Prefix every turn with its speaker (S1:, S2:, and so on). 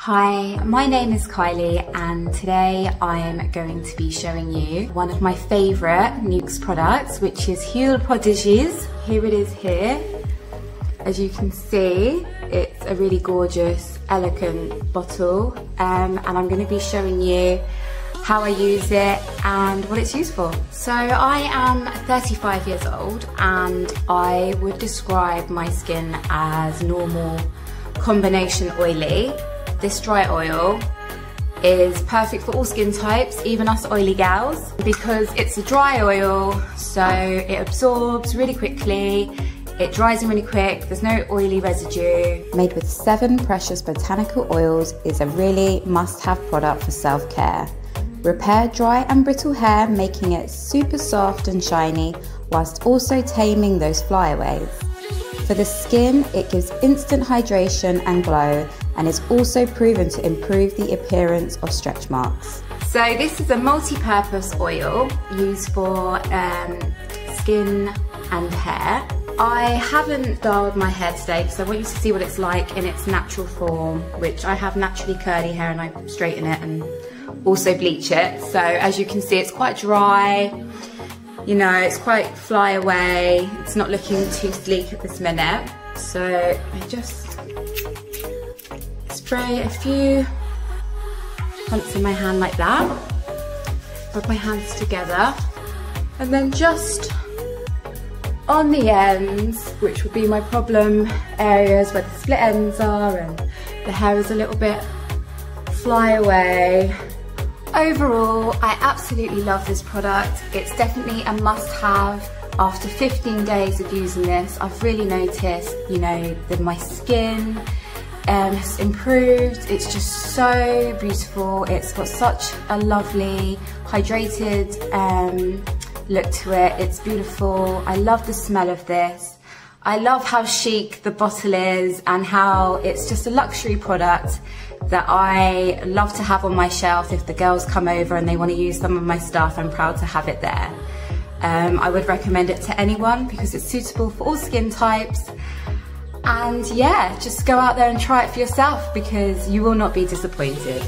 S1: Hi, my name is Kylie and today I am going to be showing you one of my favourite Nuxe products, which is Huile Prodigieuse. Here it is here. As you can see, it's a really gorgeous, elegant bottle, and I'm going to be showing you how I use it and what it's used for. So I am 35 years old and I would describe my skin as normal combination oily. This dry oil is perfect for all skin types, even us oily gals, because it's a dry oil, so it absorbs really quickly, it dries in really quick, there's no oily residue. Made with 7 precious botanical oils, is a really must-have product for self-care. Repair dry and brittle hair, making it super soft and shiny, whilst also taming those flyaways. For the skin, it gives instant hydration and glow, and is also proven to improve the appearance of stretch marks. So this is a multi-purpose oil used for skin and hair. I haven't dyed my hair today because I want you to see what it's like in its natural form, which I have naturally curly hair and I straighten it and also bleach it. So as you can see, it's quite dry. You know, it's quite flyaway. It's not looking too sleek at this minute. So I just spray a few pumps in my hand like that. Rub my hands together. And then just on the ends, which would be my problem areas where the split ends are and the hair is a little bit flyaway. Overall, I absolutely love this product. It's definitely a must-have. After 15 days of using this, I've really noticed, you know, that my skin has improved. It's just so beautiful. It's got such a lovely, hydrated look to it. It's beautiful. I love the smell of this. I love how chic the bottle is and how it's just a luxury product that I love to have on my shelf. If the girls come over and they want to use some of my stuff, I'm proud to have it there. I would recommend it to anyone because it's suitable for all skin types. And yeah, just go out there and try it for yourself because you will not be disappointed.